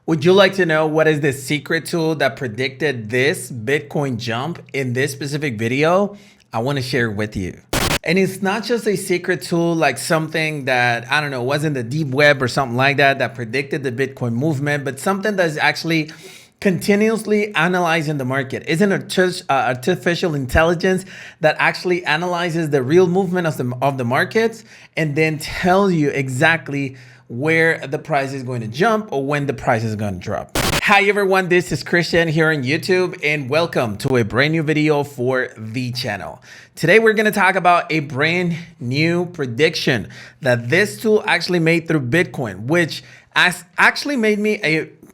Would you like to know what is the secret tool that predicted this Bitcoin jump in this specific video? I want to share it with you. And it's not just a secret tool like something that, I don't know, was in the deep web or something like that predicted the Bitcoin movement, but something that's actually continuously analyzing the market. It's an artificial intelligence that actually analyzes the real movement of the markets and then tells you exactly where the price is going to jump or when the price is going to drop. Hi everyone, this is Christian here on YouTube and welcome to a brand new video for the channel. Today we're going to talk about a brand new prediction that this tool actually made through Bitcoin, which actually made me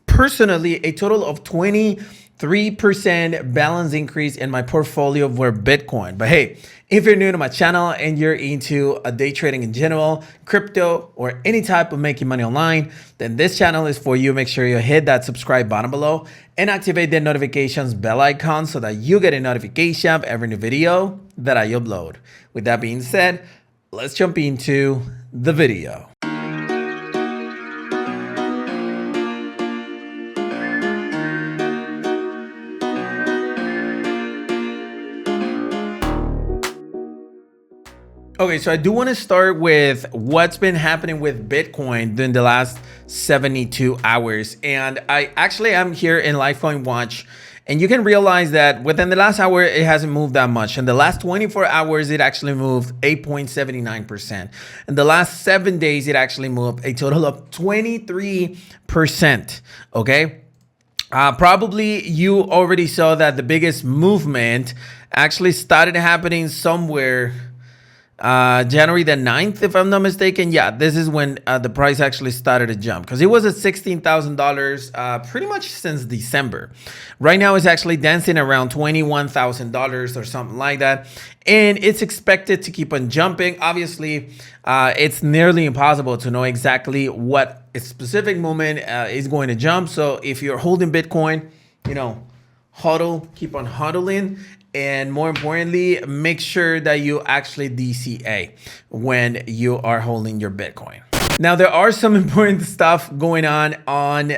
personally a total of 23% balance increase in my portfolio for Bitcoin. But hey, if you're new to my channel and you're into day trading in general, crypto, or any type of making money online, then this channel is for you. Make sure you hit that subscribe button below and activate the notifications bell icon so that you get a notification of every new video that I upload. With that being said, let's jump into the video. Okay, so I do want to start with what's been happening with Bitcoin during the last 72 hours. And I actually am here in Lifecoin Watch, and you can realize that within the last hour, it hasn't moved that much. In the last 24 hours, it actually moved 8.79%. In the last 7 days, it actually moved a total of 23%, okay? Probably you already saw that the biggest movement actually started happening somewhere January the 9th, if I'm not mistaken. Yeah, this is when the price actually started to jump because it was at $16,000 pretty much since December. Right now it's actually dancing around $21,000 or something like that. And it's expected to keep on jumping. Obviously, it's nearly impossible to know exactly what a specific moment is going to jump. So if you're holding Bitcoin, you know, hodl, keep on hodling. And more importantly, make sure that you actually DCA when you are holding your Bitcoin. Now, there are some important stuff going on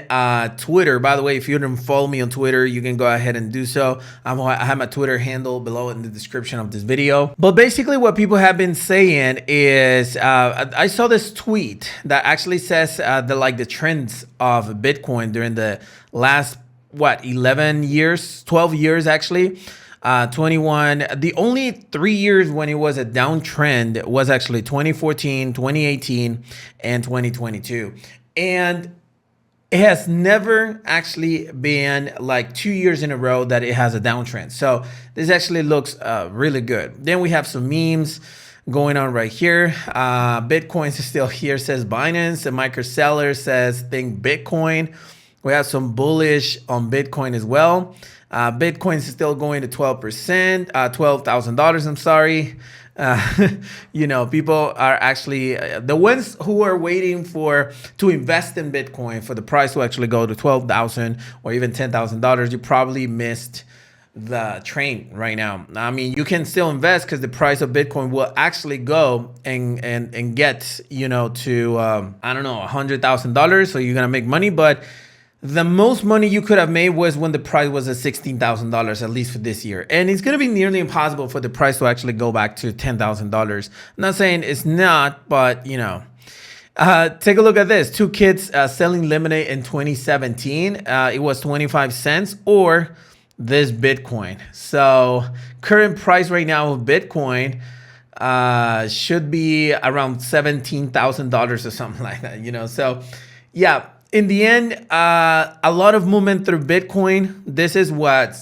Twitter. By the way, if you didn't follow me on Twitter, you can go ahead and do so. I have my Twitter handle below in the description of this video. But basically what people have been saying is, I saw this tweet that actually says the trends of Bitcoin during the last, 11 years, 12 years actually. 21, the only 3 years when it was a downtrend was actually 2014, 2018, and 2022. And it has never actually been like 2 years in a row that it has a downtrend. So this actually looks really good. Then we have some memes going on right here. Bitcoin is still here, says Binance. A micro seller says think Bitcoin. We have some bullish on Bitcoin as well. Bitcoin is still going to 12%, $12,000. I'm sorry. You know, people are actually the ones who are waiting to invest in Bitcoin for the price to actually go to $12,000 or even $10,000. You probably missed the train right now. I mean, you can still invest because the price of Bitcoin will actually go and get, you know, to I don't know, $100,000. So you're gonna make money, but the most money you could have made was when the price was at $16,000, at least for this year. And it's going to be nearly impossible for the price to actually go back to $10,000. I'm not saying it's not, but you know, take a look at this. Two kids selling lemonade in 2017. It was 25 cents, or this Bitcoin. So current price right now of Bitcoin should be around $17,000 or something like that, you know? So yeah. In the end, a lot of movement through Bitcoin. This is what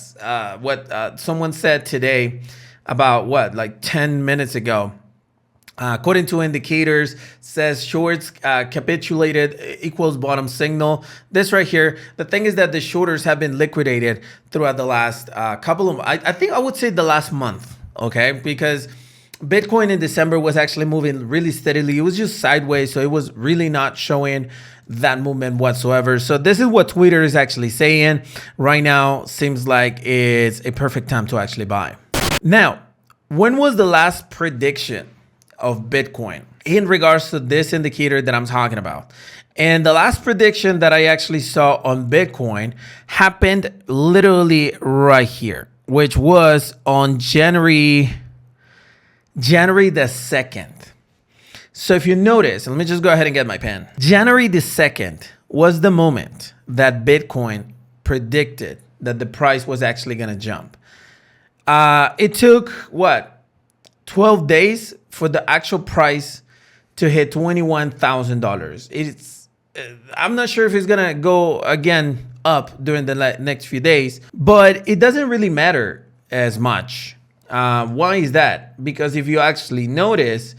someone said today about like 10 minutes ago. According to indicators, says shorts capitulated equals bottom signal. This right here, the thing is that the shorters have been liquidated throughout the last couple of, I think I would say the last month, okay? Because Bitcoin in December was actually moving really steadily. It was just sideways, so it was really not showing that movement whatsoever. So this is what Twitter is actually saying right now. Seems like it's a perfect time to actually buy. Now, when was the last prediction of Bitcoin in regards to this indicator that I'm talking about? And the last prediction that I actually saw on Bitcoin happened literally right here, which was on January the 2nd. So if you notice, let me just go ahead and get my pen. January the 2nd was the moment that Bitcoin predicted that the price was actually going to jump. It took, what, 12 days for the actual price to hit $21,000. I'm not sure if it's going to go again up during the next few days, but it doesn't really matter as much. Why is that? Because if you actually notice,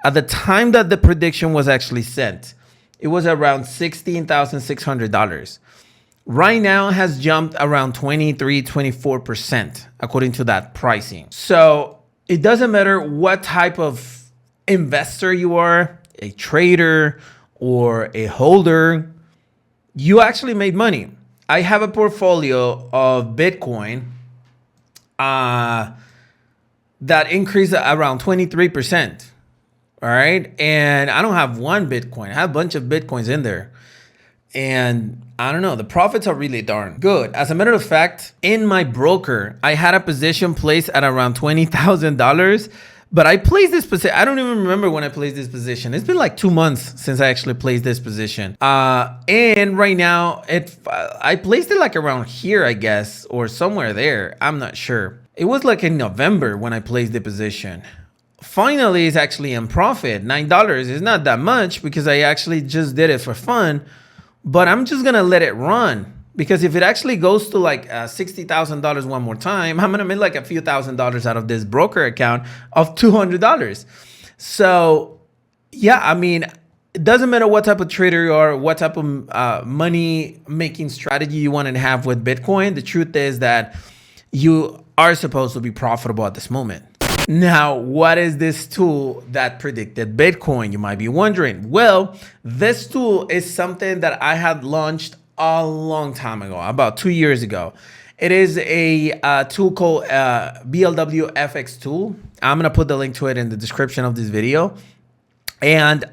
at the time that the prediction was actually sent, it was around $16,600. Right now it has jumped around 24% according to that pricing. So it doesn't matter what type of investor you are, a trader or a holder, you actually made money. I have a portfolio of Bitcoin that increased around 23%. All right. And I don't have one Bitcoin. I have a bunch of Bitcoins in there. And I don't know, the profits are really darn good. As a matter of fact, in my broker, I had a position placed at around $20,000, but I placed this position. I don't even remember when I placed this position. It's been like 2 months since I actually placed this position. And right now, I placed it like around here, I guess, or somewhere there. I'm not sure. It was like in November when I placed the position. Finally, it's actually in profit. $9 is not that much because I actually just did it for fun. But I'm just going to let it run, because if it actually goes to like $60,000 one more time, I'm going to make like a few $1,000s out of this broker account of $200. So, yeah, I mean, it doesn't matter what type of trader you are, what type of money making strategy you want to have with Bitcoin. The truth is that you are supposed to be profitable at this moment. Now, what is this tool that predicted Bitcoin? You might be wondering. Well, this tool is something that I had launched a long time ago, about 2 years ago. It is a tool called BLW FX tool. I'm going to put the link to it in the description of this video. And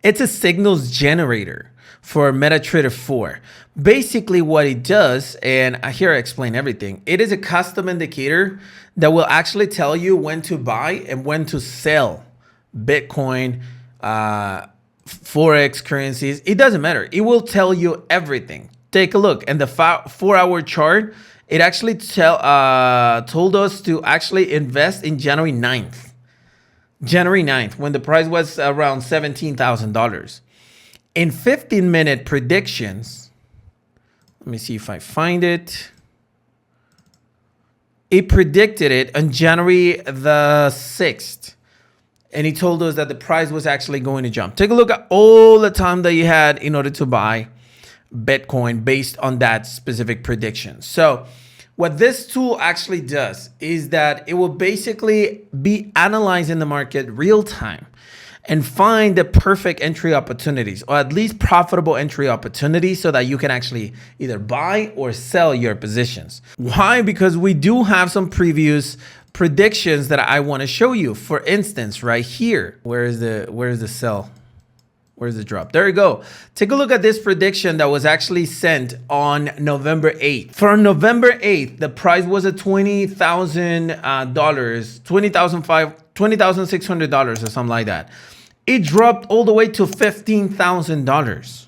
it's a signals generator for MetaTrader 4. Basically what it does, and here I explain everything, it is a custom indicator that will actually tell you when to buy and when to sell Bitcoin, Forex currencies. It doesn't matter. It will tell you everything. Take a look. And the 4-hour chart, it actually told us to actually invest in January 9th. January 9th, when the price was around $17,000. In 15-minute predictions, let me see if I find it. It predicted it on January the 6th. And he told us that the price was actually going to jump. Take a look at all the time that you had in order to buy Bitcoin based on that specific prediction. So what this tool actually does is that it will basically be analyzing the market real time and find the perfect entry opportunities, or at least profitable entry opportunities, so that you can actually either buy or sell your positions. Why? Because we do have some previous predictions that I want to show you. For instance, right here, where is the sell? Where's the drop? There you go. Take a look at this prediction that was actually sent on November 8th. For November 8th, the price was at $20,000, $20,600 or something like that. It dropped all the way to $15,000.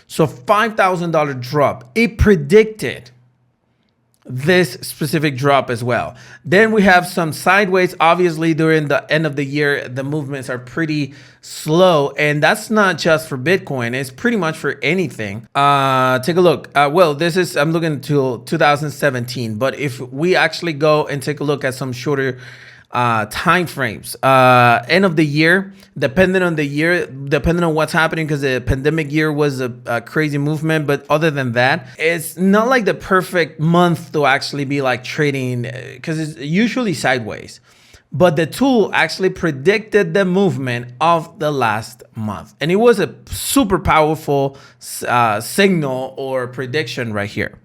So $5,000 drop. It predicted this specific drop as well. Then we have some sideways. Obviously, during the end of the year, the movements are pretty slow, and that's not just for Bitcoin. It's pretty much for anything. Take a look. Well, I'm looking until 2017, but if we actually go and take a look at some shorter time frames, end of the year, depending on what's happening, because the pandemic year was a crazy movement. But other than that, it's not like the perfect month to actually be like trading, because it's usually sideways. But the tool actually predicted the movement of the last month, and it was a super powerful signal or prediction right here.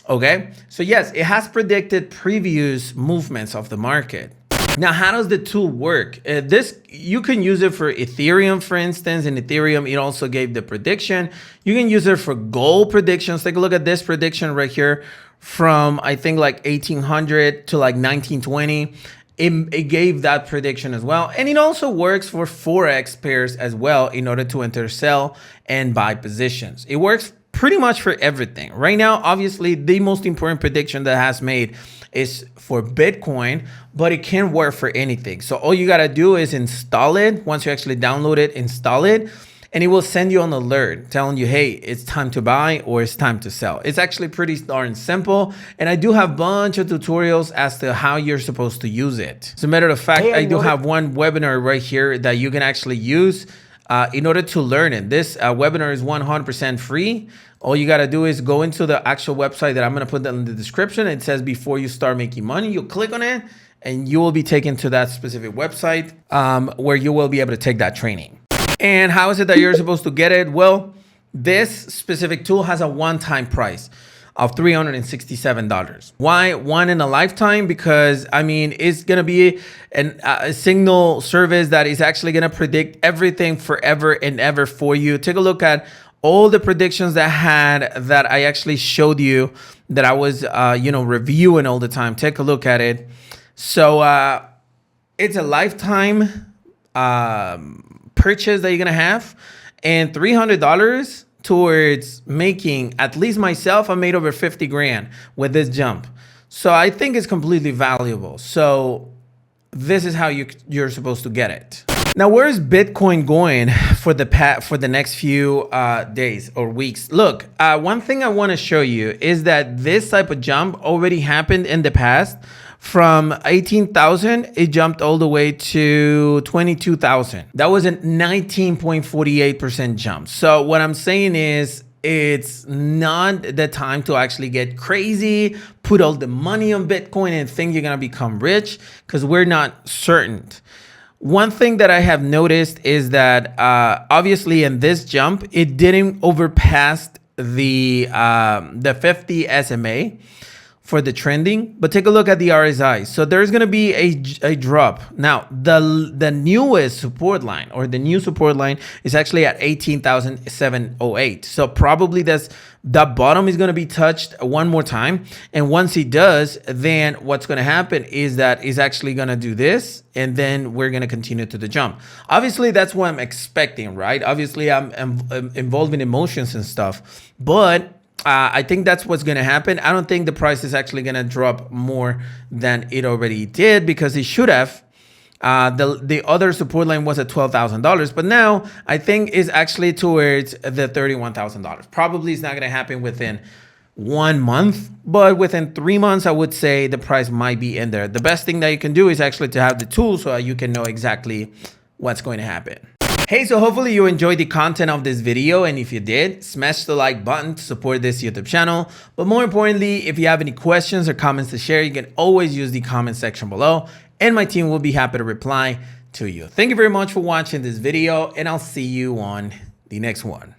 Okay, so yes, it has predicted previous movements of the market. Now, how does the tool work? This, you can use it for Ethereum, for instance. In Ethereum, it also gave the prediction. You can use it for gold predictions. Take a look at this prediction right here from, I think, like 1800 to like 1920. It gave that prediction as well. And it also works for Forex pairs as well in order to enter, sell, and buy positions. It works pretty much for everything. Right now, obviously, the most important prediction that has made is for Bitcoin, but it can work for anything. So all you gotta do is install it. Once you actually download it, install it, and it will send you an alert telling you, hey, it's time to buy or it's time to sell. It's actually pretty darn simple. And I do have a bunch of tutorials as to how you're supposed to use it. As a matter of fact, I do have one webinar right here that you can actually use in order to learn it. This webinar is 100% free. All you got to do is go into the actual website that I'm going to put that in the description. It says before you start making money, you click on it and you will be taken to that specific website where you will be able to take that training. And how is it that you're supposed to get it? Well, this specific tool has a one-time price of $367. Why one in a lifetime? Because I mean, it's gonna be a signal service that is actually gonna predict everything forever and ever for you. Take a look at all the predictions that I actually showed you that I was reviewing all the time. Take a look at it. So it's a lifetime purchase that you're gonna have, and $300 towards making, at least myself, I made over 50 grand with this jump. So I think it's completely valuable. So this is how you're supposed to get it. Now, where's Bitcoin going for the next few days or weeks? Look, one thing I want to show you is that this type of jump already happened in the past. From 18,000, it jumped all the way to 22,000. That was a 19.48% jump. So what I'm saying is, it's not the time to actually get crazy, put all the money on Bitcoin and think you're gonna become rich, because we're not certain. One thing that I have noticed is that obviously in this jump, it didn't overpass the 50 SMA for the trending, but take a look at the RSI. So there's going to be a drop. Now, the newest support line, or the new support line, is actually at 18,708. So probably that bottom is going to be touched one more time. And once it does, then what's going to happen is that it's actually going to do this, and then we're going to continue to the jump. Obviously, that's what I'm expecting, right? Obviously, I'm involved in emotions and stuff, but I think that's what's going to happen. I don't think the price is actually going to drop more than it already did, because it should have. The other support line was at $12,000, but now I think is actually towards the $31,000. Probably it's not going to happen within 1 month, but within 3 months, I would say the price might be in there. The best thing that you can do is actually to have the tool so you can know exactly what's going to happen. Hey, so hopefully you enjoyed the content of this video, and if you did, smash the like button to support this YouTube channel. But more importantly, if you have any questions or comments to share, you can always use the comment section below, and my team will be happy to reply to you. Thank you very much for watching this video, and I'll see you on the next one.